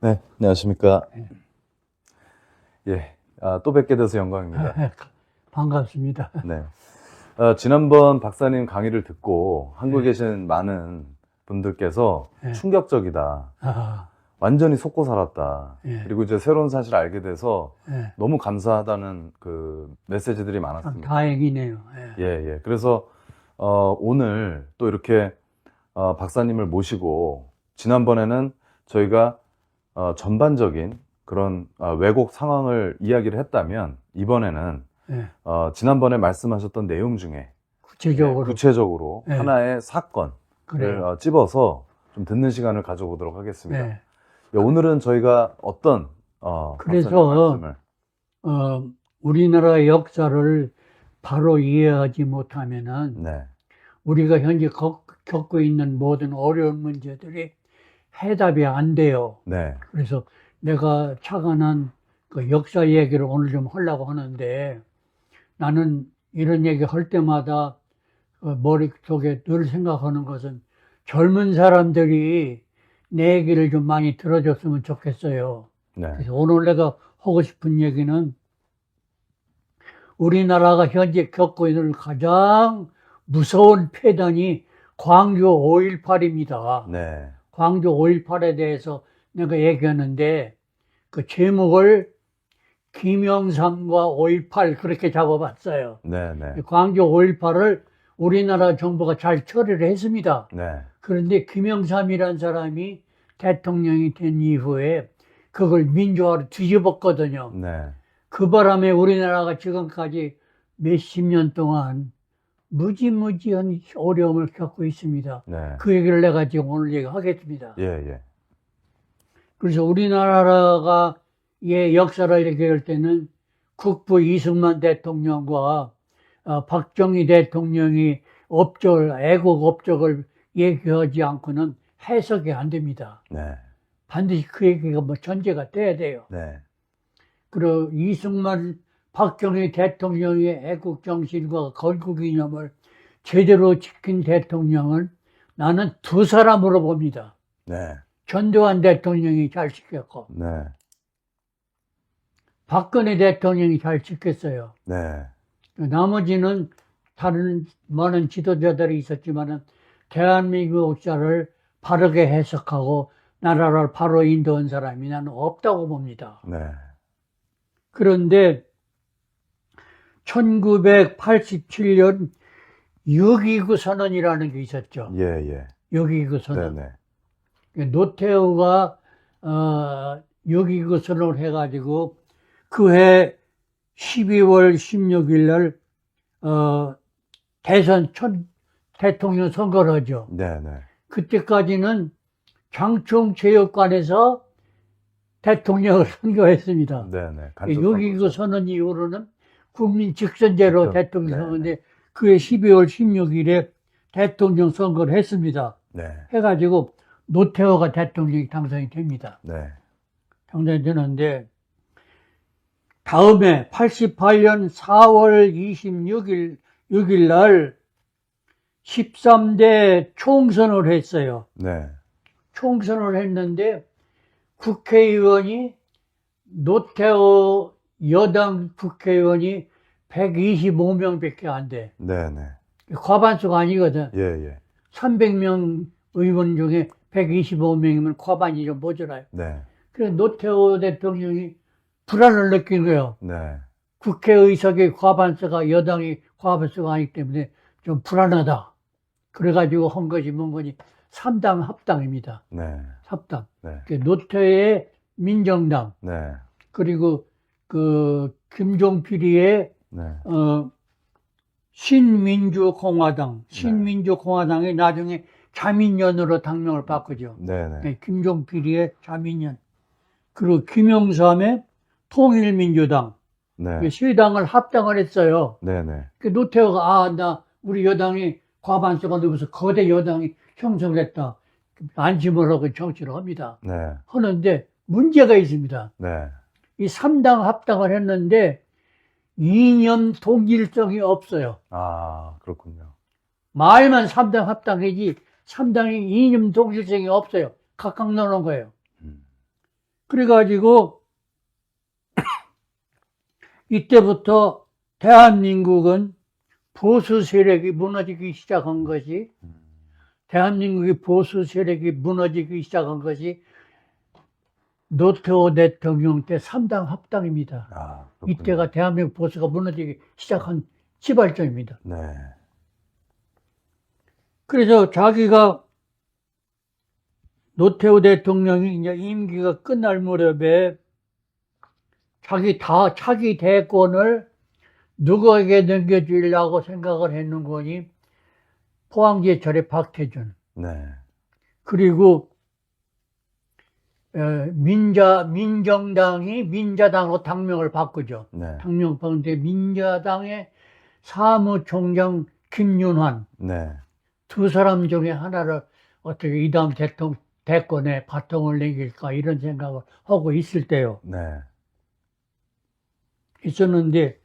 네, 안녕하십니까. 네. 예, 또 뵙게 돼서 영광입니다. 반갑습니다. 네. 지난번 박사님 강의를 듣고 한국에 네. 계신 많은 분들께서 네. 충격적이다. 아, 완전히 속고 살았다. 예. 그리고 이제 새로운 사실을 알게 돼서 예. 너무 감사하다는 그 메시지들이 참 많았습니다. 다행이네요. 예. 예, 예. 그래서, 오늘 또 이렇게, 박사님을 모시고, 지난번에는 저희가, 전반적인 그런, 왜곡 상황을 이야기를 했다면, 이번에는, 예. 지난번에 말씀하셨던 내용 중에, 구체적으로 예. 하나의 사건을 그래요. 집어서 좀 듣는 시간을 가져보도록 하겠습니다. 예. 예, 오늘은 저희가 어떤, 그래서, 박사님 말씀을, 우리나라 역사를 바로 이해하지 못하면은 네, 우리가 현재 겪고 있는 모든 어려운 문제들이 해답이 안 돼요. 네, 그래서 내가 착안한 그 역사 얘기를 오늘 좀 하려고 하는데, 나는 이런 얘기 할 때마다 머릿속에 늘 생각하는 것은 젊은 사람들이 내 얘기를 좀 많이 들어줬으면 좋겠어요. 네, 그래서 오늘 내가 하고 싶은 얘기는 우리나라가 현재 겪고 있는 가장 무서운 폐단이 광주 5.18입니다. 네, 광주 5.18에 대해서 내가 얘기하는데 그 제목을 김영삼과 5.18 그렇게 잡아봤어요. 네, 네, 광주 5.18을 우리나라 정부가 잘 처리를 했습니다. 네, 그런데 김영삼이라는 사람이 대통령이 된 이후에 그걸 민주화로 뒤집었거든요. 네. 그 바람에 우리나라가 지금까지 몇십 년 동안 무지무지한 어려움을 겪고 있습니다. 네. 그 얘기를 내가 지금 오늘 얘기하겠습니다. 예, 예. 그래서 우리나라가 역사를 얘기할 때는 국부 이승만 대통령과 박정희 대통령이 애국 업적을 얘기하지 않고는 해석이 안 됩니다. 네, 반드시 그 얘기가 전제가 돼야 돼요. 네, 그리고 이승만, 박정희 대통령의 애국 정신과 건국 이념을 제대로 지킨 대통령은 나는 두 사람으로 봅니다. 네, 전두환 대통령이 잘 지켰고 네, 박근혜 대통령이 잘 지켰어요. 네, 나머지는 다른 많은 지도자들이 있었지만은 대한민국 역사를 바르게 해석하고 나라를 바로 인도한 사람이 나는 없다고 봅니다. 네, 그런데 1987년 6.29 선언이라는 게 있었죠. 예, 예. 6.29 네, 선언. 네, 노태우가 6.29 선언을 해가지고 그해 12월 16일 날 대선 대통령 선거를 하죠. 네, 네, 그때까지는 장충체육관에서 대통령을 선거했습니다. 네, 네. 6.29 선언 이후로는 국민 직선제로 직선, 대통령 네, 선거인데 그해 12월 16일에 대통령 선거를 했습니다. 네, 해가지고 노태우가 대통령이 당선이 됩니다. 네, 당선이 되는데 다음에 88년 4월 26일 날 13대 총선을 했어요. 네, 총선을 했는데 국회의원이 노태우 여당 국회의원이 125명밖에 안 돼. 네, 네. 과반수가 아니거든. 예, 예. 300명 의원 중에 125명이면 과반이 좀 모자라요. 네, 그래서 노태우 대통령이 불안을 느낀 거예요. 네, 국회의석의 과반수가 여당이 과반수가 아니기 때문에 좀 불안하다. 그래가지고 한 것이 뭔 거니 3당 합당입니다. 네, 합당. 네, 노태우의 민정당 네, 그리고 그 김종필이의 네, 신민주공화당이 나중에 자민련으로 당명을 바꾸죠. 네, 네, 김종필이의 자민련. 그리고 김영삼의 통일민주당. 네, 세 당을 합당을 했어요. 네, 네, 노태우가 우리 여당이 과반수가 넘어서 거대 여당이 형성됐다. 안심을 하고 정치를 합니다. 네, 하는데 문제가 있습니다. 네. 이 3당 합당을 했는데 이념 동일성이 없어요. 아, 그렇군요. 말만 3당 합당이지 3당이 이념 동일성이 없어요. 각각 나눈 거예요. 음. 그래가지고 이때부터 대한민국은 보수 세력이 무너지기 시작한 것이, 대한민국의 보수 세력이 무너지기 시작한 것이 노태우 대통령 때 3당 합당입니다. 아, 그렇군요. 이때가 대한민국 보수가 무너지기 시작한 시발점입니다. 네. 그래서 자기가 노태우 대통령이 이제 임기가 끝날 무렵에 차기 대권을 누구에게 넘겨주려고 생각을 했는 거니 포항제철의 박태준, 네. 그리고 민정당이 민자당으로 당명을 바꾸죠. 네. 당명 바꾸는데 민자당의 사무총장 김윤환, 네. 두 사람 중에 하나를 어떻게 이 다음 대권에 바통을 넘길까 이런 생각을 하고 있을 때요. 네. 있었는데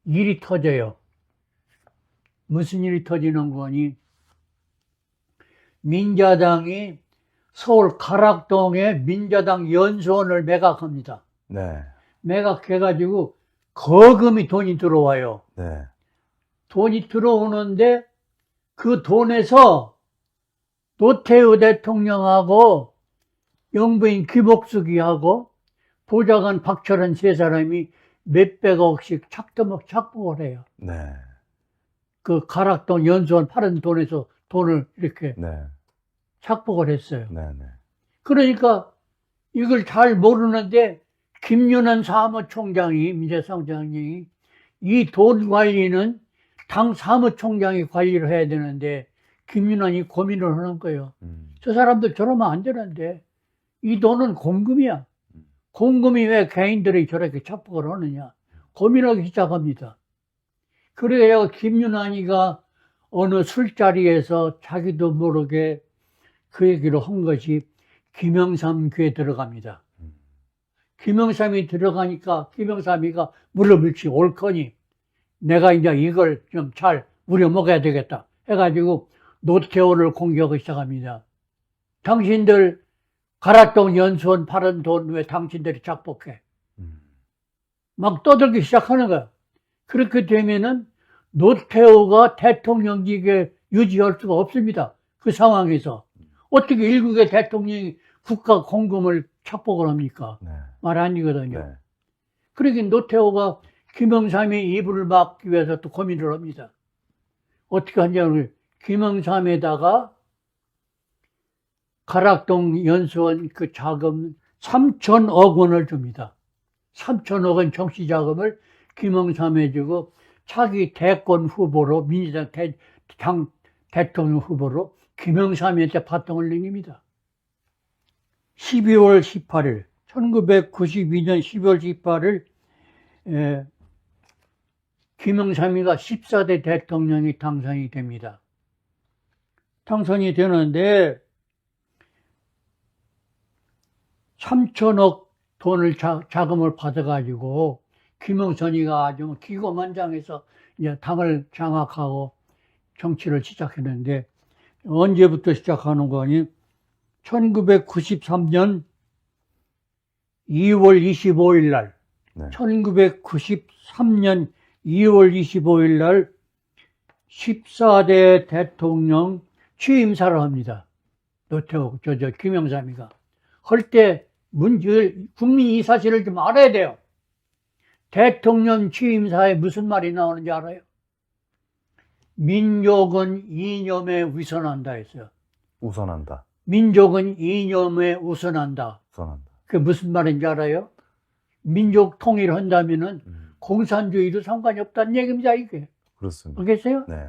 일이 터져요. 무슨 일이 터지는 거니? 민자당이 서울 가락동에 민자당 연수원을 매각합니다. 네. 매각해가지고 거금이 돈이 들어와요. 네. 돈이 들어오는데 그 돈에서 노태우 대통령하고 영부인 김옥숙이하고 보좌관 박철원 세 사람이 몇백억씩 착복을 해요. 네. 그 가락동 연수원 파는 돈에서 돈을 이렇게 네. 착복을 했어요. 네. 네. 그러니까 이걸 잘 모르는데 김윤환 사무총장이, 민재상장이 이 돈 관리는 당 사무총장이 관리를 해야 되는데 김윤환이 고민을 하는 거예요. 저 사람들 저러면 안 되는데 이 돈은 공금이야. 공금이 왜 개인들이 저렇게 착복을 하느냐. 고민하기 시작합니다. 그래야 김윤환이가 어느 술자리에서 자기도 모르게 그 얘기를 한 것이 김영삼 귀에 들어갑니다. 김영삼이 들어가니까 김영삼이가 물어볼지 옳거니 내가 이제 이걸 좀 잘 우려먹어야 되겠다 해가지고 노태우를 공격하기 시작합니다. 당신들 가락동 연수원 파는 돈 왜 당신들이 착복해? 막 떠들기 시작하는 거야. 그렇게 되면은 노태우가 대통령직에 유지할 수가 없습니다. 그 상황에서. 어떻게 일국의 대통령이 국가 공금을 착복을 합니까? 네. 말 아니거든요. 네. 그러긴 노태우가 김영삼의 이불을 막기 위해서 또 고민을 합니다. 어떻게 하냐면 김영삼에다가 가락동 연수원 그 자금 3천억 원을 줍니다. 3천억 원 정치자금을 김영삼에 주고 차기 대권 후보로 민주당 대통령 후보로 김영삼한테 바통을 넘깁니다. 12월 18일 1992년 12월 18일 김영삼이가 14대 대통령이 당선이 됩니다. 당선이 되는데 3천억 돈을 자금을 받아가지고 김영선이가 아주 기고만장해서 이제 당을 장악하고 정치를 시작했는데 언제부터 시작하는 거니? 1993년 2월 25일 날, 네. 1993년 2월 25일 날 14대 대통령 취임사를 합니다. 노태우, 김영삼이가. 할 때 국민이 이 사실을 좀 알아야 돼요. 대통령 취임사에 무슨 말이 나오는지 알아요? 민족은 이념에 우선한다 했어요. 우선한다. 민족은 이념에 우선한다. 우선한다. 그게 무슨 말인지 알아요? 민족 통일을 한다면은 공산주의도 상관이 없다는 얘기입니다, 이게. 그렇습니다. 알겠어요? 네.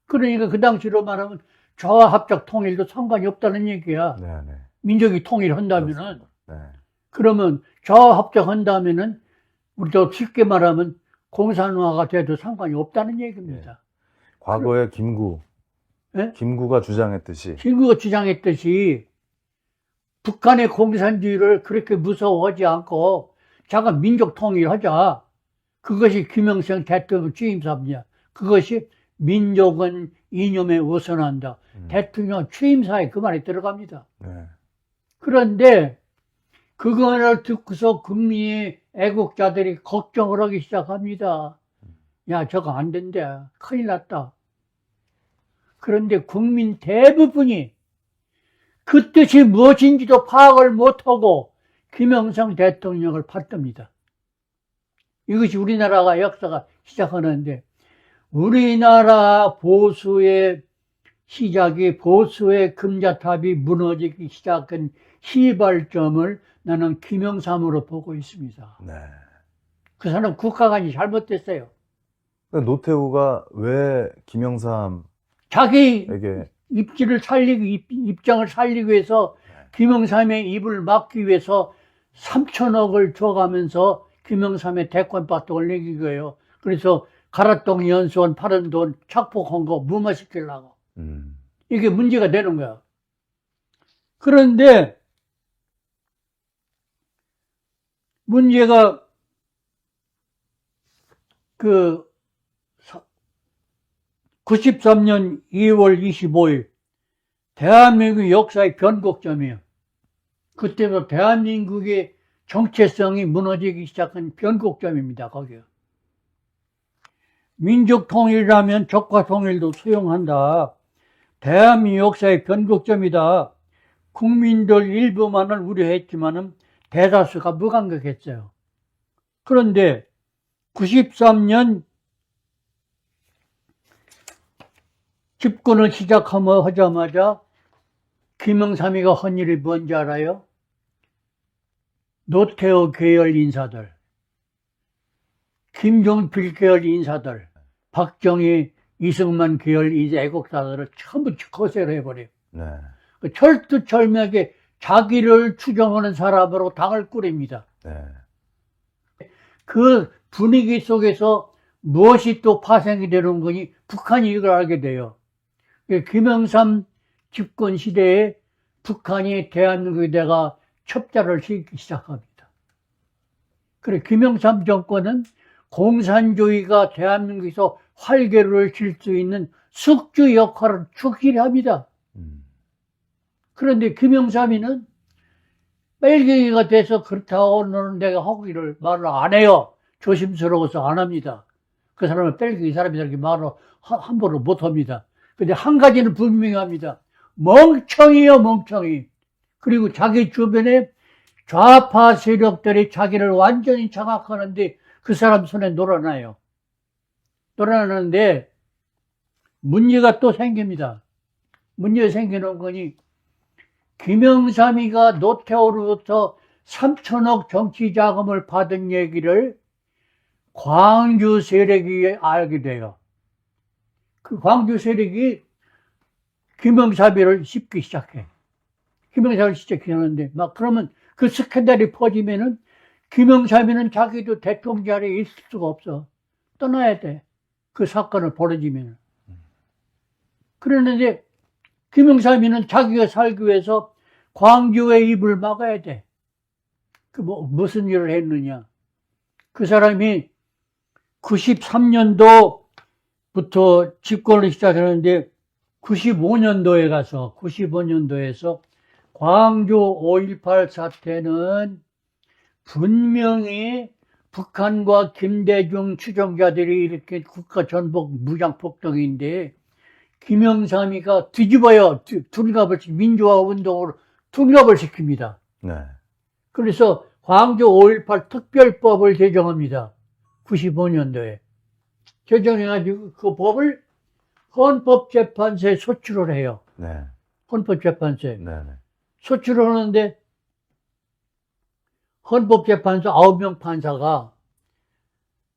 그러니까 그 당시로 말하면 좌합적 통일도 상관이 없다는 얘기야. 네. 네. 민족이 통일한다면은. 그렇습니다. 네. 그러면 좌합적 한다면은 우리도 쉽게 말하면 공산화가 돼도 상관이 없다는 얘기입니다. 과거에 네? 김구가 주장했듯이 김구가 주장했듯이 북한의 공산주의를 그렇게 무서워하지 않고 자가 민족 통일하자. 그것이 김영삼 대통령 취임사입니다. 그것이 민족은 이념에 우선한다. 대통령 취임사에 그 말이 들어갑니다. 네. 그런데 그거를 듣고서 국민의 애국자들이 걱정을 하기 시작합니다. 야, 저거 안 된다. 큰일 났다. 그런데 국민 대부분이 그 뜻이 무엇인지도 파악을 못하고 김영삼 대통령을 받듭니다. 이것이 우리나라가 역사가 시작하는데, 우리나라 보수의 시작이, 보수의 금자탑이 무너지기 시작한 시발점을 나는 김영삼으로 보고 있습니다. 네. 그 사람 국가관이 잘못됐어요. 노태우가 왜 김영삼에게 자기 입지를 살리기, 입장을 살리기 위해서 김영삼의 입을 막기 위해서 3천억을 줘가면서 김영삼의 대권밭을 내긴 거예요. 그래서 가락동 연수원 파는 돈 착복한 거 무마시키려고. 이게 문제가 되는 거야. 그런데 문제가 그 93년 2월 25일 대한민국 역사의 변곡점이에요. 그때도 대한민국의 정체성이 무너지기 시작한 변곡점입니다. 거기요. 민족 통일이라면 적과 통일도 수용한다. 대한민국 역사의 변곡점이다. 국민들 일부만을 우려했지만은 대다수가 무감각했어요. 그런데 93년 집권을 하자마자 김영삼이가 한 일이 뭔지 알아요? 노태우 계열 인사들, 김종필 계열 인사들, 박정희, 이승만 계열 애국사들을 전부 거세를 해버려요. 네. 철두철미하게 자기를 추종하는 사람으로 당을 꾸립니다. 네. 그 분위기 속에서 무엇이 또 파생이 되는 거니 북한이 이걸 알게 돼요. 김영삼 집권 시대에 북한이 대한민국에다가 첩자를 시키기 시작합니다. 그래, 김영삼 정권은 공산주의가 대한민국에서 활개를 칠 수 있는 숙주 역할을 충실히 합니다. 그런데 김영삼이는 빨갱이가 돼서 그렇다고 너는 내가 하기를 말을 안 해요. 조심스러워서 안 합니다. 그 사람은 빨갱이 사람이 이렇게 말을 함부로 못 합니다. 근데 한 가지는 분명히 합니다. 멍청이요, 멍청이. 그리고 자기 주변에 좌파 세력들이 자기를 완전히 장악하는데 그 사람 손에 놀아나요. 놀아나는데 문제가 또 생깁니다. 문제가 생기는 거니 김영삼이가 노태우로부터 3천억 정치 자금을 받은 얘기를 광주 세력이 알게 돼요. 그 광주 세력이 김영삼이를 씹기 시작해. 김영삼을 시작하는데, 막 그러면 그 스캔들이 퍼지면은 김영삼이는 자기도 대통령 자리에 있을 수가 없어. 떠나야 돼. 그 사건을 벌어지면. 그러는데 김영삼이는 자기가 살기 위해서 광주의 입을 막아야 돼. 무슨 일을 했느냐. 그 사람이 93년도부터 집권을 시작했는데 95년도에서 광주 5.18 사태는 분명히 북한과 김대중 추종자들이 이렇게 국가 전복 무장폭동인데 김영삼이가 뒤집어요. 민주화 운동으로 둔갑을 시킵니다. 네. 그래서 광주 5.18 특별법을 제정합니다. 95년도에. 제정해가지고 그 법을 헌법재판소에 소추를 해요. 네. 헌법재판소에. 네. 소추를 하는데 헌법재판소 9명 판사가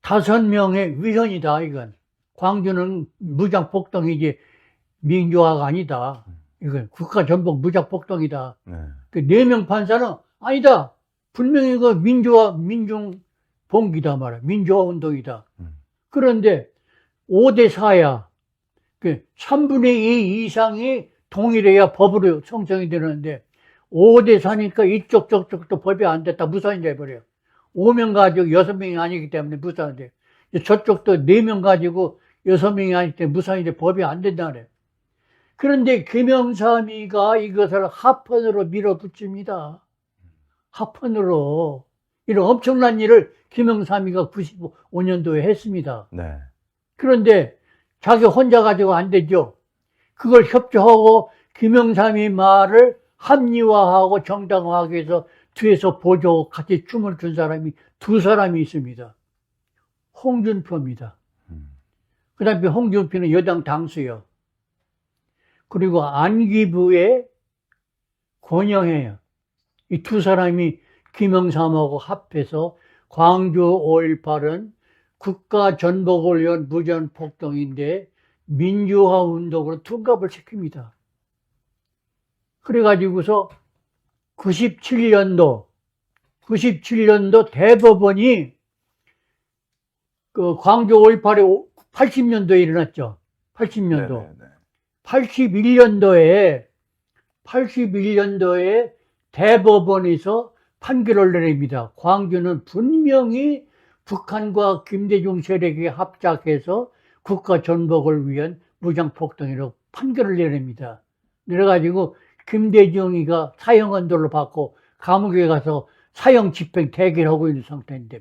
5명의 위헌이다, 이건. 광주는 무장폭동이지 민주화가 아니다. 이건 국가전복 무장폭동이다. 네. 그 4명 판사는 아니다. 분명히 그 민중봉기다 말이야. 민주화 운동이다. 그런데 5대4야. 그 3분의 2 이상이 동일해야 법으로 성정이 되는데 5대4니까 이쪽 저쪽도 법이 안 됐다. 무산이 돼버려요. 5명 가지고 6명이 아니기 때문에 무산이 돼. 저쪽도 4명 가지고 6명이 아니기 때문에 무산이 돼. 법이 안 된다 그래. 그런데 김영삼이가 이것을 합헌으로 밀어붙입니다. 합헌으로 이런 엄청난 일을 김영삼이가 95년도에 했습니다. 네. 그런데 자기 혼자 가지고 안 되죠. 그걸 협조하고 김영삼이 말을 합리화하고 정당화하기 위해서 뒤에서 보조 같이 춤을 춘 사람이 두 사람이 있습니다. 홍준표입니다. 그 다음에 홍준표는 여당 당수요. 그리고 안기부의 권영해요. 이 두 사람이 김영삼하고 합해서 광주 5.18은 국가 전복을 위한 무전폭동인데 민주화 운동으로 둔갑을 시킵니다. 그래가지고서 97년도 대법원이 그 광주 5.18이 80년도에 일어났죠. 80년도. 81년도에 대법원에서 판결을 내립니다. 광주는 분명히 북한과 김대중 세력이 합작해서 국가 전복을 위한 무장폭동이라고 판결을 내립니다. 내려가지고 김대중이가 사형언도를 받고 감옥에 가서 사형 집행 대기하고 있는 상태인데,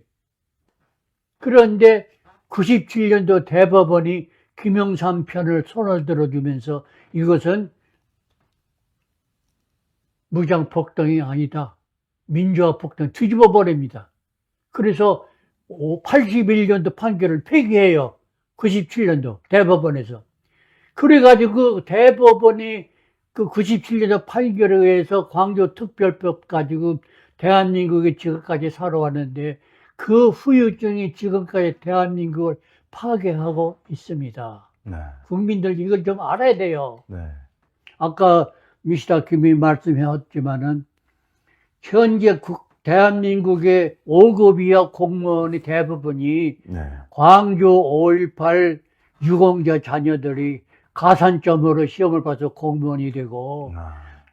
그런데 97년도 대법원이 김영삼 편을 손을 들어주면서 이것은 무장폭동이 아니다, 민주화 폭동 뒤집어 버립니다. 그래서 81년도 판결을 폐기해요. 97년도 대법원에서. 그래가지고 대법원이 그 97년도 판결에 의해서 광주특별법 가지고 대한민국이 지금까지 살아왔는데 그 후유증이 지금까지 대한민국을 파괴하고 있습니다. 네. 국민들 이걸 좀 알아야 돼요. 네. 아까 미시다 김이 말씀하셨지만은 현재 대한민국의 5급 이하 공무원의 대부분이 네. 광주 5.18 유공자 자녀들이 가산점으로 시험을 봐서 공무원이 되고,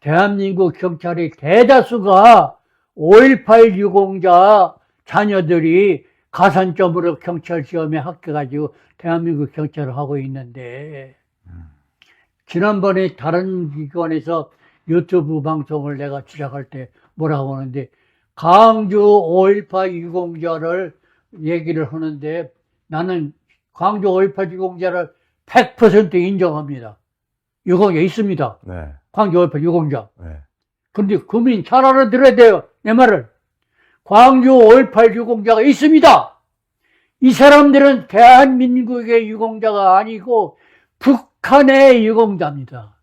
대한민국 경찰의 대다수가 5.18 유공자 자녀들이 가산점으로 경찰 시험에 합격해가지고 대한민국 경찰을 하고 있는데, 지난번에 다른 기관에서 유튜브 방송을 내가 시작할 때 뭐라고 하는데, 광주 5.18 유공자를 얘기를 하는데 나는 광주 5.18 유공자를 100% 인정합니다. 유공자 있습니다. 네. 광주 5.18 유공자. 네. 그런데 국민 잘 알아들어야 돼요. 내 말을. 광주 5.18 유공자가 있습니다. 이 사람들은 대한민국의 유공자가 아니고 북한의 유공자입니다.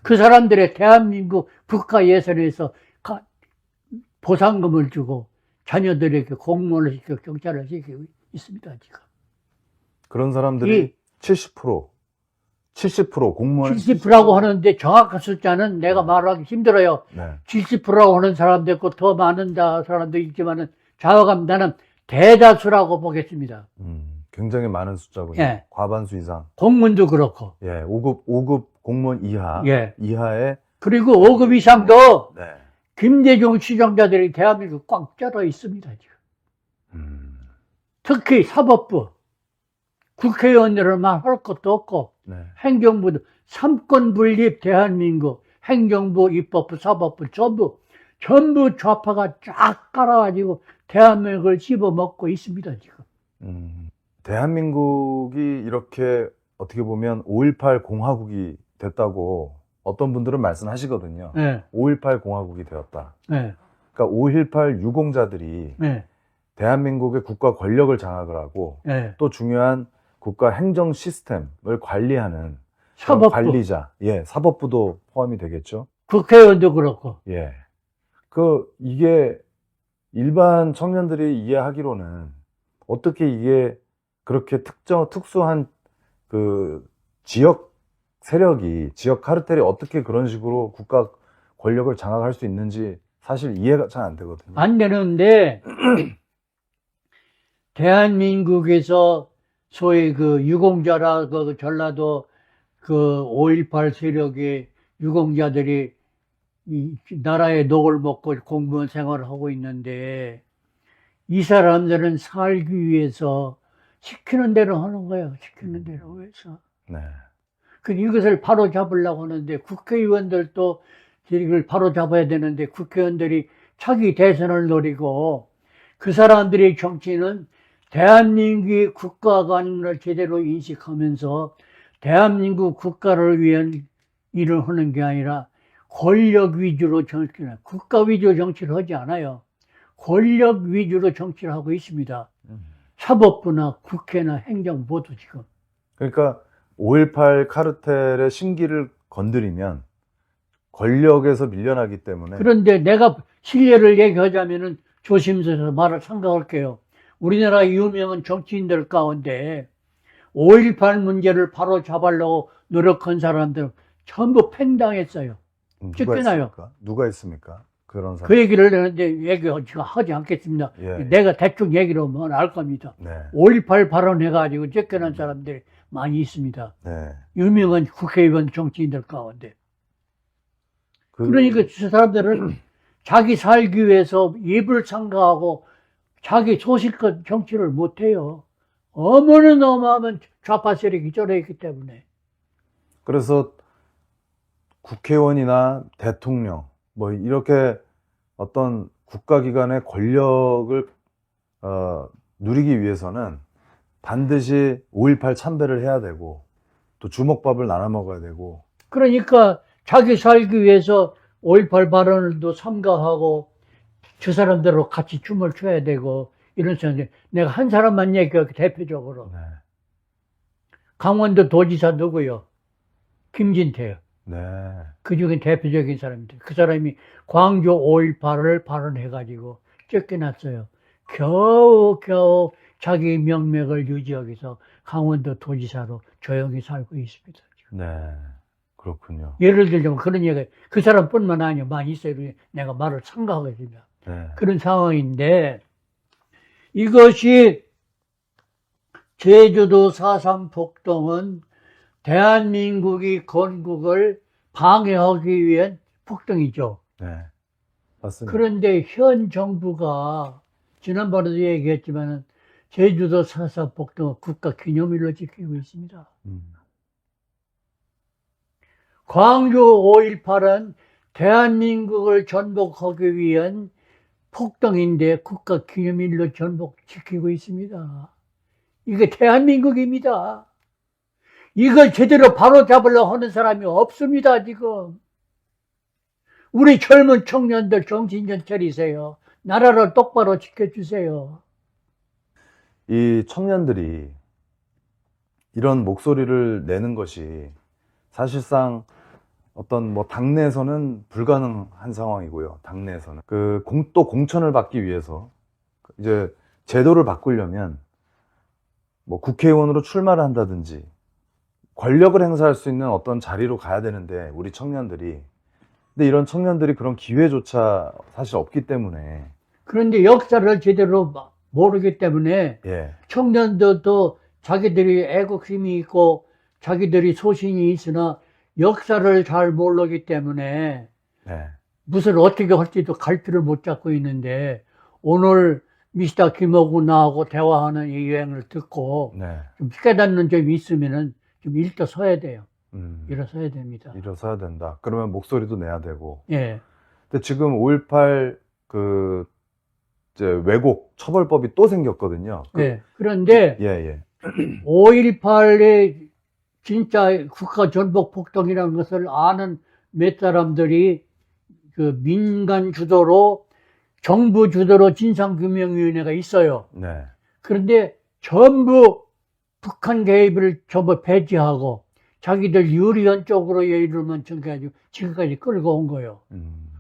그 사람들의 대한민국 국가 예산에서 보상금을 주고 자녀들에게 공무원을 시키고 경찰을 시키고 있습니다, 지금. 그런 사람들이 70% 공무원 70%라고 하는데 정확한 숫자는 내가 말하기 힘들어요. 네. 70%라고 하는 사람도 있고 더 많은 사람도 있지만은 좌우감 나는 대다수라고 보겠습니다. 굉장히 많은 숫자군요. 예. 과반수 이상. 공무원도 그렇고. 예, 5급 공무원 이하. 예. 이하에. 그리고 5급 이상도 네. 김대중 추종자들이 대한민국 꽉 쩔어 있습니다, 지금. 특히 사법부. 국회의원들은 말할 것도 없고, 네. 행정부도 삼권 분립 대한민국, 행정부, 입법부, 사법부 전부 좌파가 쫙 깔아가지고 대한민국을 씹어먹고 있습니다, 지금. 대한민국이 이렇게 어떻게 보면 5.18 공화국이 됐다고 어떤 분들은 말씀하시거든요. 네. 5.18 공화국이 되었다. 네. 그러니까 5.18 유공자들이 네. 대한민국의 국가 권력을 장악을 하고 네. 또 중요한 국가 행정 시스템을 관리하는 사법부. 관리자, 예, 사법부도 포함이 되겠죠. 국회의원도 그렇고. 예. 이게 일반 청년들이 이해하기로는 어떻게 이게 그렇게 특수한 그 지역 세력이, 지역 카르텔이 어떻게 그런 식으로 국가 권력을 장악할 수 있는지 사실 이해가 잘 안 되거든요. 안 되는데, 대한민국에서 소위 그 유공자라, 그 전라도 그 5.18 세력의 유공자들이 이 나라의 녹을 먹고 공무원 생활을 하고 있는데, 이 사람들은 살기 위해서 시키는 대로 하는 거예요. 시키는 대로 해서. 네. 이것을 바로 잡으려고 하는데 국회의원들도 이걸 바로 잡아야 되는데 국회의원들이 차기 대선을 노리고 그 사람들의 정치는 대한민국의 국가관을 제대로 인식하면서 대한민국 국가를 위한 일을 하는 게 아니라 권력 위주로 정치를, 국가 위주로 정치를 하지 않아요. 권력 위주로 정치를 하고 있습니다. 사법부나 국회나 행정 모두 지금. 그러니까 5.18 카르텔의 심기를 건드리면 권력에서 밀려나기 때문에. 그런데 내가 실례를 얘기하자면은 조심스러워서 말을 삼가할게요. 우리나라 유명한 정치인들 가운데 5.18 문제를 바로 잡으려고 노력한 사람들 전부 팽당했어요. 쫓겨나요. 누가 있습니까? 그런 사람. 그 얘기를 얘기하지 않겠습니다. 예. 내가 대충 얘기를 하면 알 겁니다. 네. 5.18 발언해가지고 쫓겨난 사람들이 많이 있습니다. 네. 유명한 국회의원 정치인들 가운데. 그러니까 그 사람들은 자기 살기 위해서 입을 삼가하고 자기 소실껏 정치를 못해요. 어마어마하면 좌파 세력이 쩔어 있기 때문에. 그래서 국회의원이나 대통령, 뭐, 이렇게 어떤 국가기관의 권력을, 누리기 위해서는 반드시 5.18 참배를 해야 되고, 또 주먹밥을 나눠 먹어야 되고. 그러니까 자기 살기 위해서 5.18 발언을도 삼가하고 저 사람들하고 같이 춤을 춰야 되고 이런 사람들. 내가 한 사람만 얘기할게 대표적으로. 네. 강원도 도지사 누구요? 김진태요. 네. 그 중에 대표적인 사람인데 그 사람이 광주 5.18을 발언해가지고 쫓겨났어요. 겨우 자기 명맥을 유지하기 위해서 강원도 도지사로 조용히 살고 있습니다. 지금. 네. 그렇군요. 예를 들자면 그런 얘기, 그 사람뿐만 아니라 많이 있어요. 내가 말을 삼가하겠습니다. 네. 그런 상황인데 이것이 제주도 4.3 폭동은 대한민국이 건국을 방해하기 위한 폭동이죠. 네. 맞습니다. 그런데 현 정부가 지난번에도 얘기했지만 제주도 4.3 폭동은 국가 기념일로 지키고 있습니다. 광주 5.18은 대한민국을 전복하기 위한 폭동인데 국가 기념일로 지키고 있습니다. 이게 대한민국입니다. 이걸 제대로 바로잡으려고 하는 사람이 없습니다, 지금. 우리 젊은 청년들 정신 좀 차리세요. 나라를 똑바로 지켜주세요. 이 청년들이 이런 목소리를 내는 것이 사실상 어떤 뭐 당내에서는 불가능한 상황이고요. 당내에서는 또 공천을 받기 위해서 이제 제도를 바꾸려면 뭐 국회의원으로 출마를 한다든지 권력을 행사할 수 있는 어떤 자리로 가야 되는데 우리 청년들이, 근데 이런 청년들이 그런 기회조차 사실 없기 때문에. 그런데 역사를 제대로 모르기 때문에 예. 청년들도 자기들이 애국심이 있고 자기들이 소신이 있으나 역사를 잘 모르기 때문에 네. 무슨 어떻게 할지도 갈피를 못 잡고 있는데 오늘 미스터 김호구 나하고 대화하는 이 유행을 듣고 네. 좀 깨닫는 점이 있으면은 좀 일어서야 돼요. 음. 일어서야 됩니다. 일어서야 된다. 그러면 목소리도 내야 되고. 예. 근데 지금 5.18 이제 왜곡 처벌법이 또 생겼거든요. 네. 그런데 예. 5.18의 진짜 국가 전복 폭동이라는 것을 아는 몇 사람들이 그 민간 주도로 정부 주도로 진상규명위원회가 있어요. 네. 그런데 전부 북한 개입을 전부 배제하고 자기들 유리한 쪽으로 예의를만 정해가지고 지금까지 끌고 온 거예요.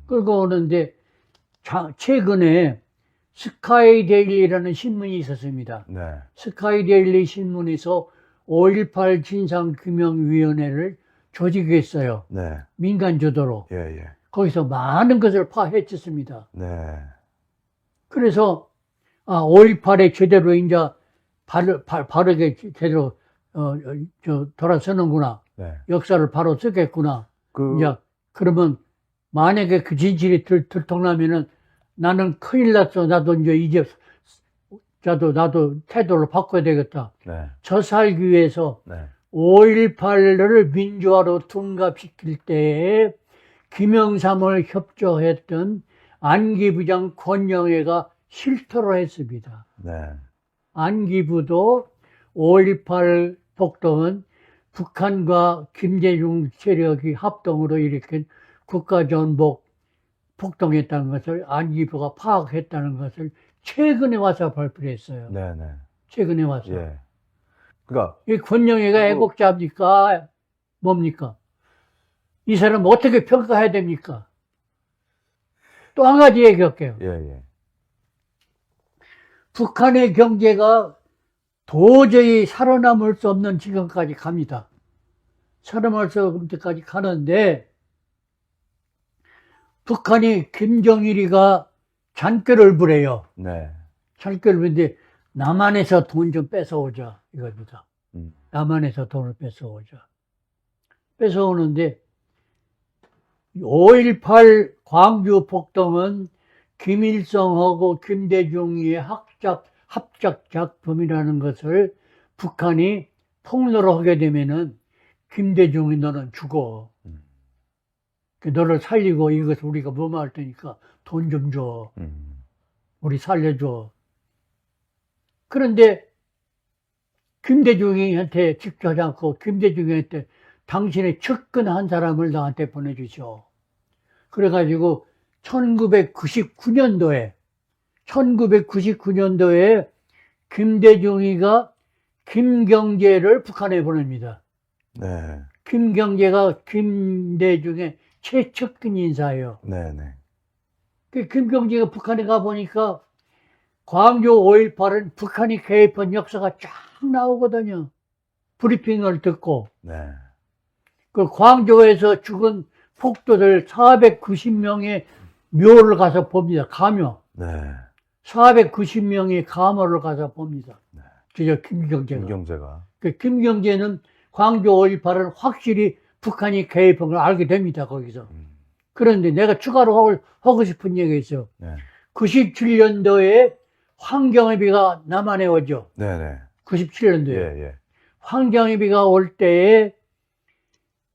끌고 오는데 최근에 스카이데일리라는 신문이 있었습니다. 네. 스카이데일리 신문에서 5.18 진상규명위원회를 조직했어요. 네. 민간 주도로. 예. 거기서 많은 것을 파헤쳤습니다. 네. 그래서 5.18에 제대로 이제 바르게 제대로 돌아서는구나. 네. 역사를 바로 쓰겠구나. 이제 그러면 만약에 그 진실이 들통나면은 나는 큰일 났어. 나도 나도 태도를 바꿔야 되겠다. 네. 저 살기 위해서 네. 5.18을 민주화로 둔갑시킬 때에 김영삼을 협조했던 안기부장 권영애가 실토를 했습니다. 네. 안기부도 5.18 폭동은 북한과 김대중 세력이 합동으로 일으킨 국가전복 폭동했다는 것을 안기부가 파악했다는 것을 최근에 와서 발표했어요. 네네. 최근에 와서. 예. 그러니까 이 권영애가 애국자입니까? 뭡니까? 이 사람 어떻게 평가해야 됩니까? 또 한 가지 얘기할게요. 예, 예. 북한의 경제가 도저히 살아남을 수 없는 지경까지 갑니다. 살아남을 수 없는 데까지 가는데, 북한이 김정일이가 잔꾀를 부려요. 네. 잔꾀를 부는데, 남한에서 돈 좀 뺏어오자, 이겁니다. 음. 남한에서 돈을 뺏어오자. 뺏어오는데, 5.18 광주 폭동은 김일성하고 김대중의 합작 작품이라는 것을 북한이 폭로를 하게 되면은 김대중이 너는 죽어. 너를 살리고 이것을 우리가 무마할 테니까 돈 좀 줘. 우리 살려줘. 그런데 김대중이한테 직접 하지 않고 김대중한테 당신의 측근한 사람을 나한테 보내주시오. 그래가지고 1999년도에 김대중이가 김경재를 북한에 보냅니다. 네. 김경재가 김대중의 최측근 인사예요. 네네. 그 김경재가 북한에 가보니까 광주 5.18은 북한이 개입한 역사가 쫙 나오거든요. 브리핑을 듣고. 네. 그 광주에서 죽은 폭도들 490명의 묘를 가서 봅니다. 가묘. 네. 490명의 가모를 가서 봅니다. 네. 저 김경재가. 김경재가. 그 김경재는 광주 5.18은 확실히 북한이 개입한 걸 알게 됩니다. 거기서. 그런데 내가 추가로 하고 싶은 얘기가 있어요. 네. 97년도에 황경의비가 남한에 오죠. 네네. 97년도에. 예, 예. 황경의비가 올 때에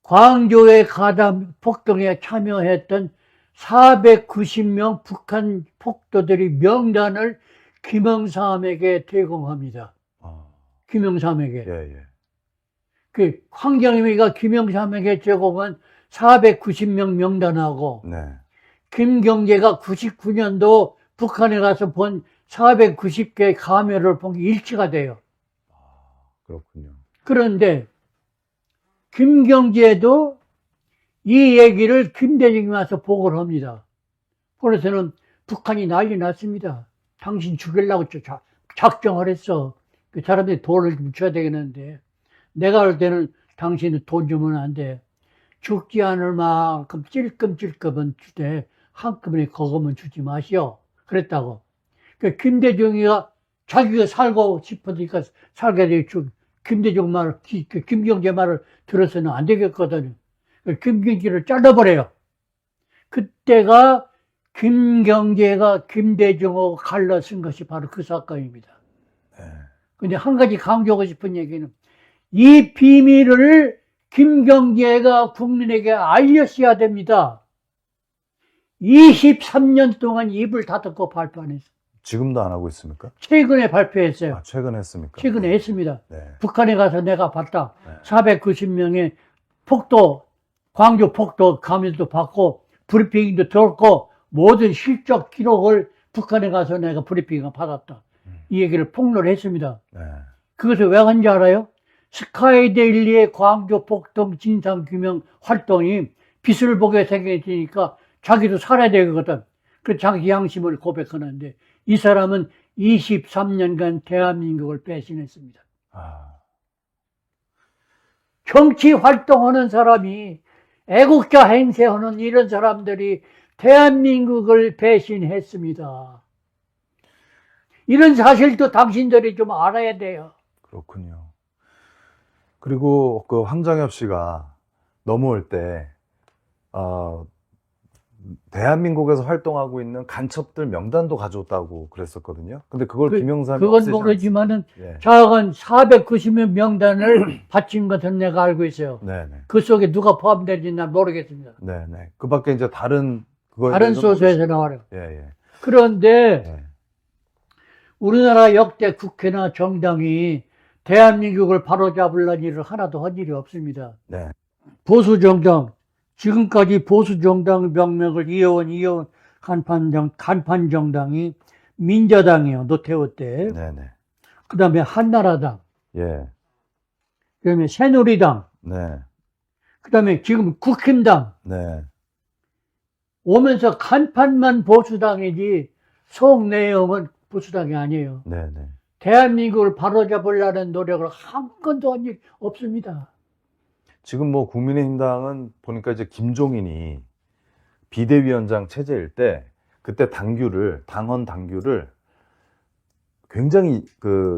광주의 가담 폭동에 참여했던 490명 북한 폭도들이 명단을 김영삼에게 제공합니다. 김영삼에게. 예, 예. 그 황경의비가 김영삼에게 제공한 490명 명단하고 네. 김경재가 99년도 북한에 가서 본 490개 가면을 본 게 일치가 돼요. 그렇군요. 그런데 김경재도 이 얘기를 김대중이 와서 보고를 합니다. 그래서는 북한이 난리 났습니다. 당신 죽이려고 작정을 했어. 그 사람들이 돈을 좀 줘야 되겠는데 내가 할 때는 당신은 돈 주면 안 돼. 죽지 않을 만큼 찔끔찔끔은 주되 한꺼번에 그거면 주지 마시오. 그랬다고. 그 김대중이가 자기가 살고 싶으니까 살게 되죠. 김대중 말, 김경재 말을 들어서는 안 되겠거든요. 김경재를 잘라버려요. 그때가 김경재가 김대중하고 갈라쓴 것이 바로 그 사건입니다. 근데 한 가지 강조하고 싶은 얘기는 이 비밀을 김경재가 국민에게 알렸어야 됩니다. 23년 동안 입을 닫고 발표 안 했어요. 지금도 안 하고 있습니까? 최근에 발표했어요. 아, 최근에 했습니까? 최근에 했습니다. 네. 북한에 가서 내가 봤다. 네. 490명의 폭도, 광주 폭도 감염도 받고 브리핑도 들었고 모든 실적 기록을 북한에 가서 내가 브리핑을 받았다. 이 얘기를 폭로를 했습니다. 네. 그것을 왜 한지 알아요? 스카이데일리의 광주 폭동 진상규명 활동이 빛을 보게 생겼으니까 자기도 살아야 되거든. 그 자기 양심을 고백하는데 이 사람은 23년간 대한민국을 배신했습니다. 정치 활동하는 사람이 애국자 행세하는 이런 사람들이 대한민국을 배신했습니다. 이런 사실도 당신들이 좀 알아야 돼요. 그렇군요. 그리고 그 황장엽 씨가 넘어올 때, 대한민국에서 활동하고 있는 간첩들 명단도 가져왔다고 그랬었거든요. 근데 그걸 김영삼이 그건 없애지 모르지만은 않았어요. 예. 자간 490명 명단을 바친 것은 내가 알고 있어요. 네네. 그 속에 누가 포함되는지 난 모르겠습니다. 네네. 그 밖에 이제 다른, 그거에 다른 대해서는 소스에서 나와요. 예, 예. 그런데 예. 우리나라 역대 국회나 정당이 대한민국을 바로잡으려는 일을 하나도 한 일이 없습니다. 네. 보수정당, 지금까지 보수정당 명맥을 이어온 간판정당이 민자당이에요. 노태우 때. 네네. 그 다음에 한나라당, 예. 그 다음에 새누리당, 네. 그 다음에 지금 국힘당 네. 오면서 간판만 보수당이지 속 내용은 보수당이 아니에요. 네네. 대한민국을 바로잡으려는 노력을 한 건도 한 일 없습니다. 지금 뭐 국민의힘당은 보니까 이제 김종인이 비대위원장 체제일 때 그때 당원 당규를 굉장히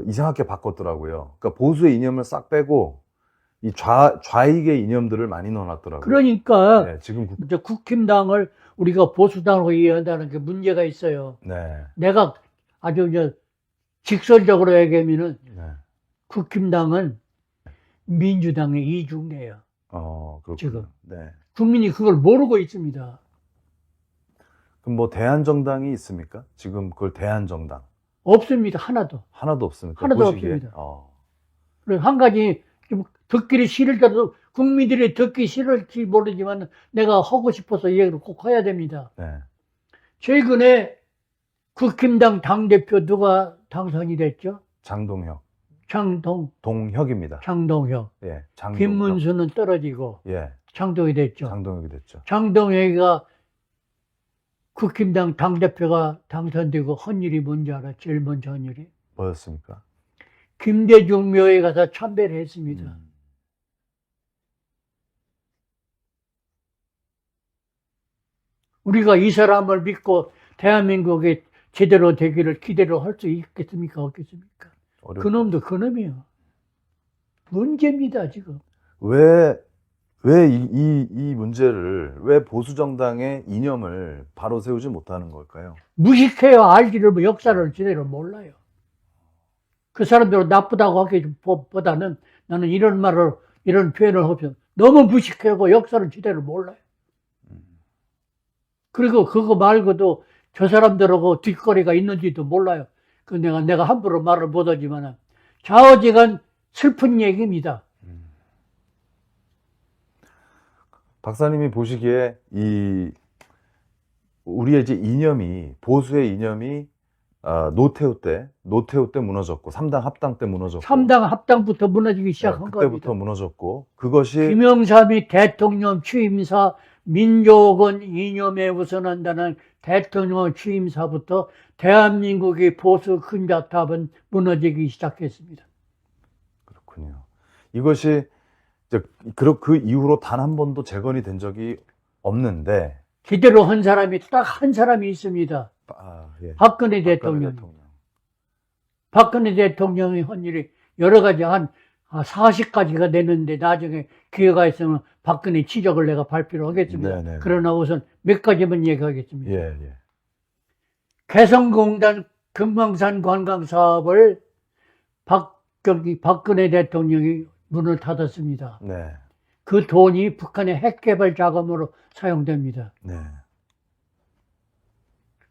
이상하게 바꿨더라고요. 그러니까 보수의 이념을 싹 빼고 이 좌익의 이념들을 많이 넣어놨더라고요. 그러니까 네, 지금 이제 국힘당을 우리가 보수당으로 이해한다는 게 문제가 있어요. 네. 내가 아주 이제 직설적으로 얘기하면은 네. 국힘당은 민주당의 이중래예요. 그렇군요. 지금. 네. 국민이 그걸 모르고 있습니다. 그럼 뭐 대한정당이 있습니까? 지금 그걸 대한정당 없습니다. 하나도. 하나도 없습니까? 하나도 보시기에? 없습니다. 그래서 한 가지 좀 듣기를 싫을지라도 국민들이 듣기 싫을지 모르지만 내가 하고 싶어서 이 얘기를 꼭 해야 됩니다. 네. 최근에 국힘당 당대표 누가 당선이 됐죠? 장동혁. 장동혁. 예. 장동혁. 김문수는 떨어지고 예. 장동혁이 됐죠. 장동혁이 됐죠. 장동혁이가 국힘당 당대표가 당선되고 한 일이 뭔지 알아? 제일 먼저 한 일이? 뭐였습니까? 김대중 묘에 가서 참배를 했습니다. 우리가 이 사람을 믿고 대한민국에 제대로 되기를 기대를 할 수 있겠습니까? 없겠습니까? 그놈도 그놈이에요. 문제입니다, 지금. 왜 이 문제를, 왜 보수정당의 이념을 바로 세우지 못하는 걸까요? 무식해요. 알기를, 역사를 제대로 몰라요. 그 사람들은 나쁘다고 하기보다는 나는 이런 표현을 하면 너무 무식하고 역사를 제대로 몰라요. 그리고 그거 말고도 저 사람들하고 뒷거리가 있는지도 몰라요. 그 내가 함부로 말을 못하지만 좌우지간 슬픈 얘기입니다. 박사님이 보시기에 우리의 이제 보수의 이념이 노태우 때 무너졌고, 3당 합당 때 무너졌고. 3당 합당부터 무너지기 시작한 겁니다. 그때부터 무너졌고, 그것이. 김영삼이 대통령 취임사 민족은 이념에 우선한다는 대통령 취임사부터 대한민국의 보수 큰자탑은 무너지기 시작했습니다. 그렇군요. 이것이 이제 그 이후로 단 한 번도 재건이 된 적이 없는데. 제대로 한 사람이 딱 한 사람이 있습니다. 예. 박근혜 대통령. 박근혜 대통령이 한 일이 여러 가지 한 40가지가 되는데 나중에 기회가 있으면 박근혜 지적을 내가 발표를 하겠습니다. 네네. 그러나 우선 몇 가지만 얘기하겠습니다. 예. 개성공단 금강산 관광 사업을 박근혜 대통령이 문을 닫았습니다. 네. 그 돈이 북한의 핵개발 자금으로 사용됩니다. 네.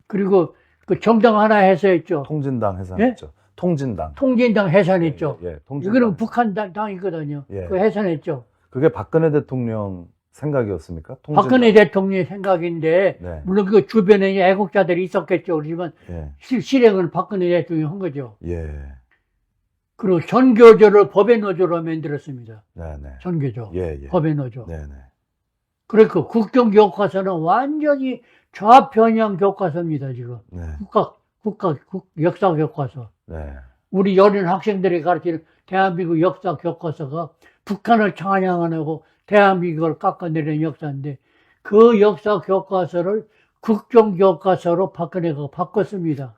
그리고 그 정당 하나 해소했죠. 통진당 해산했죠. 예? 통진당 해산했죠. 통진당. 이거는 북한 당이거든요. 예. 그 해산했죠. 그게 박근혜 대통령 생각이었습니까? 박근혜 대통령의 생각인데, 네. 물론 그 주변에 애국자들이 있었겠죠. 그렇지만 예. 실행은 박근혜 대통령이 한 거죠. 예. 그리고 전교조를 법의 노조로 만들었습니다. 네네. 전교조. 예. 법의 노조. 네네. 그리고 국정교과서는 완전히 좌편향 교과서입니다, 지금. 네. 역사 교과서. 네. 우리 어린 학생들이 가르치는 대한민국 역사 교과서가 북한을 찬양하고 대한민국을 깎아내리는 역사인데, 그 역사 교과서를 국정교과서로 박근혜가 바꿨습니다.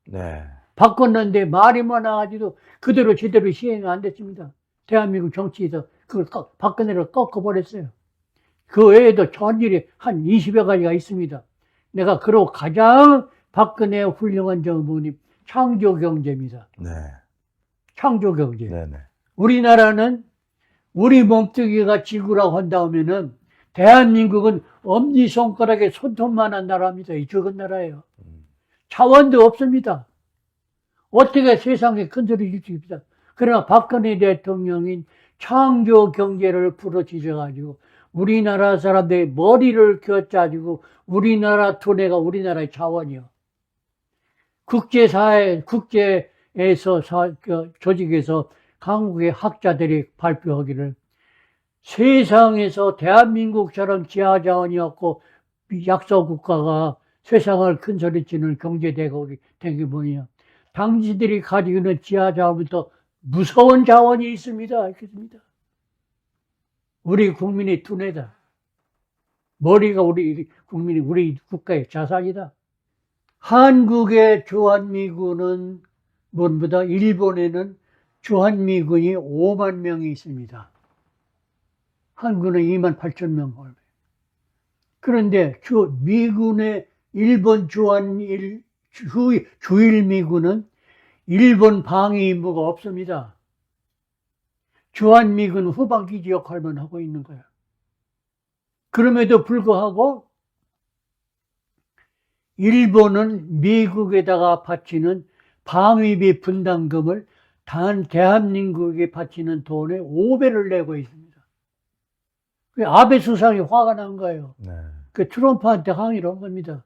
네. 바꿨는데 말이 많아가지고 그대로 제대로 시행이 안 됐습니다. 대한민국 정치에서 그걸 박근혜를 꺾어버렸어요. 그 외에도 전일이 한 20여 가지가 있습니다. 내가 그러고 가장 박근혜의 훌륭한 정부는 창조경제입니다. 네. 창조경제. 네네. 우리나라는 우리 몸뚱이가 지구라고 한다면은 대한민국은 엄지손가락에 손톱만한 나라입니다. 이 적은 나라예요. 자원도 없습니다. 어떻게 세상에 큰 소리 질 수 있습니다. 그러나 박근혜 대통령이 창조 경제를 부르짖어가지고 우리나라 사람들의 머리를 쥐어짜주고 우리나라 돈에가 우리나라의 자원이요. 국제사회, 조직에서 강국의 학자들이 발표하기를 세상에서 대한민국처럼 지하자원이 없고 약소국가가 세상을 큰 소리치는 경제대국이 된 게 뭐냐. 당신들이 가지고 있는 지하자원부터 무서운 자원이 있습니다. 알겠습니다. 우리 국민의 두뇌다. 머리가 우리 국민이 우리 국가의 자산이다. 한국의 주한미군은 무엇보다 일본에는 주한미군이 5만 명이 있습니다. 한국은 2만 8천 명. 그런데 미군의 일본 주일미군은 일본 방위 임무가 없습니다. 주한미군 후방기지 역할만 하고 있는 거예요. 그럼에도 불구하고 일본은 미국에다가 바치는 방위비 분담금을 대한민국에 바치는 돈의 5배를 내고 있습니다. 아베 수상이 화가 난 거예요. 네. 그 트럼프한테 항의를 한 겁니다.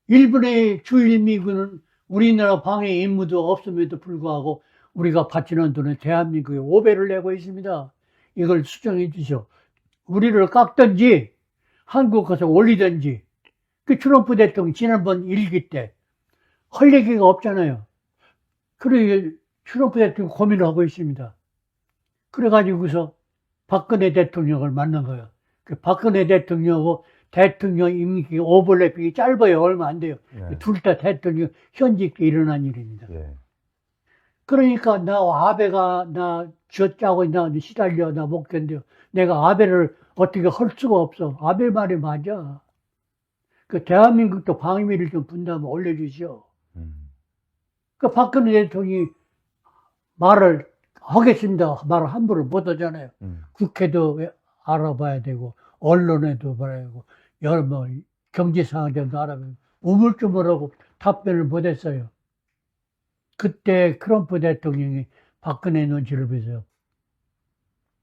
일본의 주일미군은 우리나라 방해 임무도 없음에도 불구하고 우리가 바치는 돈은 대한민국에 5배를 내고 있습니다. 이걸 수정해 주시오. 우리를 깎든지 한국 가서 올리든지. 그 트럼프 대통령 지난번 일기 때 할 얘기가 없잖아요. 그래 트럼프 대통령 고민을 하고 있습니다. 그래가지고서 박근혜 대통령을 만난 거예요. 그 박근혜 대통령하고 대통령 임기 오버래핑이 짧아요. 얼마 안 돼요. 네. 둘 다 대통령 현직에 일어난 일입니다. 예. 그러니까 아베가 쥐어짜고 나 시달려 나 못 견뎌. 내가 아베를 어떻게 할 수가 없어. 아베 말이 맞아. 그 대한민국도 방위비를 좀 분담을 올려주시오. 그 박근혜 대통령이 말을 하겠습니다. 말을 함부로 못 하잖아요. 국회도 알아봐야 되고 언론에도 봐야 되고 여러 경제상황도 알아봐야 되고 우물쭈물하고 답변을 못 했어요. 그때 트럼프 대통령이 박근혜 눈치를 보세요.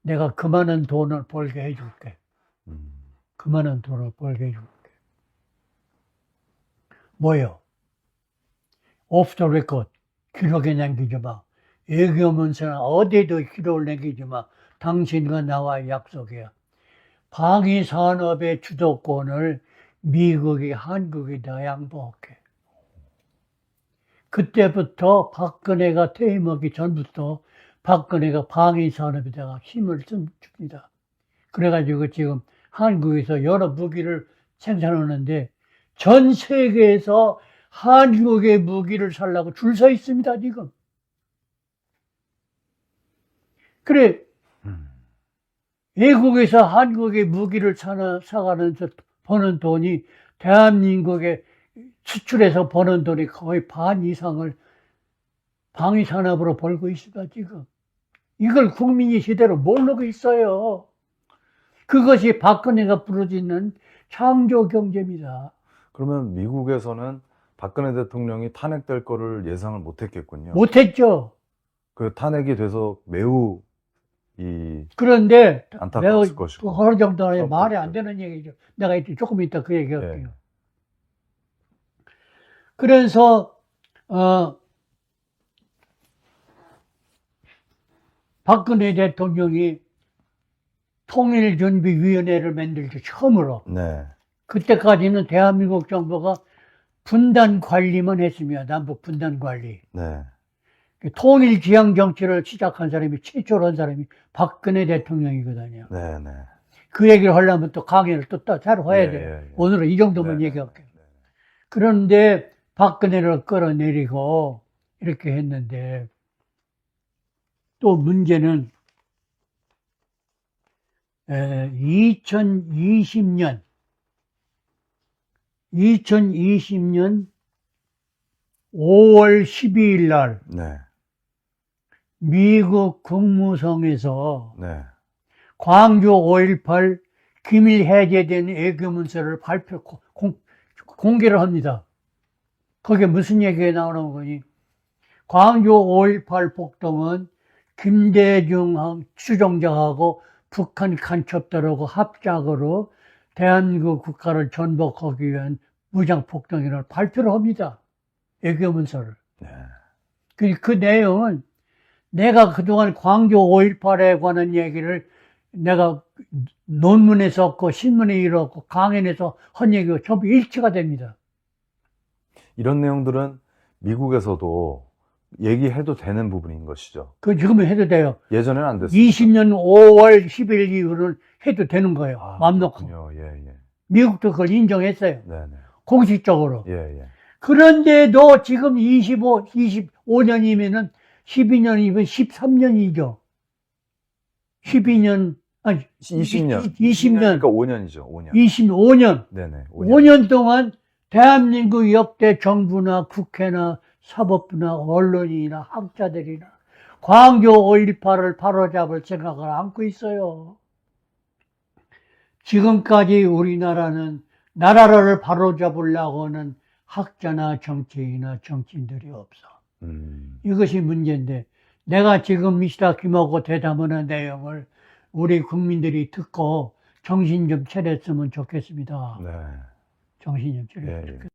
내가 그만한 돈을 벌게 해줄게. 그만한 돈을 벌게 해줄게. 뭐요? 오프 더 레코드. 기록에 남기지 마. 얘기하면서는 어디에도 기록을 남기지 마. 당신과 나와의 약속이야. 방위산업의 주도권을 미국이 한국에다 양보할게. 그때부터 박근혜가 퇴임하기 전부터 박근혜가 방위산업에다가 힘을 줍니다. 그래가지고 지금 한국에서 여러 무기를 생산하는데 전 세계에서 한국의 무기를 살라고 줄 서 있습니다, 지금. 그래, 외국에서 한국의 무기를 사가면서 버는 돈이 대한민국에 수출해서 버는 돈이 거의 반 이상을 방위산업으로 벌고 있습니다, 지금. 이걸 국민이 제대로 모르고 있어요. 그것이 박근혜가 부르짖는 창조경제입니다. 그러면 미국에서는 박근혜 대통령이 탄핵될 거를 예상을 못 했겠군요. 못했죠. 그 탄핵이 돼서 매우 그런데 안타까웠을 것이고. 어느 정도는 말이 안 되는 얘기죠. 내가 조금 이따 그 얘기 할게요. 네. 그래서 박근혜 대통령이 통일준비위원회를 만들죠. 처음으로. 네. 그때까지는 대한민국 정부가 분단 관리만 했습니다. 남북 분단 관리. 네. 통일지향 정치를 시작한 사람이 최초로 한 사람이 박근혜 대통령이거든요. 네, 네. 그 얘기를 하려면 또 강의를 또 따로 해야 예, 돼요. 예, 예. 오늘은 이 정도만 네, 얘기할게요. 그런데 박근혜를 끌어내리고 이렇게 했는데 또 문제는 2020년 5월 12일 날 네. 미국 국무성에서 네. 광주 5.18 기밀 해제된 외교문서를 공개를 합니다. 거기에 무슨 얘기가 나오는 거니? 광주 5.18 폭동은 김대중 추종자하고 북한 간첩들하고 합작으로 대한민국 국가를 전복하기 위한 무장폭동이라는 발표를 합니다. 외교문서를. 네. 그 내용은 내가 그동안 광주 5.18에 관한 얘기를 내가 논문에 썼고 신문에 읽었고 강연에서 한 얘기가 전부 일치가 됩니다. 이런 내용들은 미국에서도 얘기해도 되는 부분인 것이죠. 그 지금은 해도 돼요. 예전에는 안 됐어요. 20년 5월 10일 이후는 해도 되는 거예요. 맘 놓고. 그렇군요. 예, 예. 미국도 그걸 인정했어요. 네네. 공식적으로. 예, 예. 그런데도 지금 25년이면은 12년이면 13년이죠. 12년, 아니, 20년. 20년. 그러니까 5년이죠. 5년. 25년. 네네. 5년 동안 대한민국 역대 정부나 국회나 사법부나 언론이나 학자들이나 광주 5.18을 바로잡을 생각을 안고 있어요. 지금까지 우리나라는 나라를 바로잡으려고 하는 학자나 정치인이나 정치인들이 없어. 이것이 문제인데 내가 지금 미스터 김하고 대담하는 내용을 우리 국민들이 듣고 정신 좀 차렸으면 좋겠습니다. 네. 정신 좀 차렸으면 예, 예. 좋겠습니다.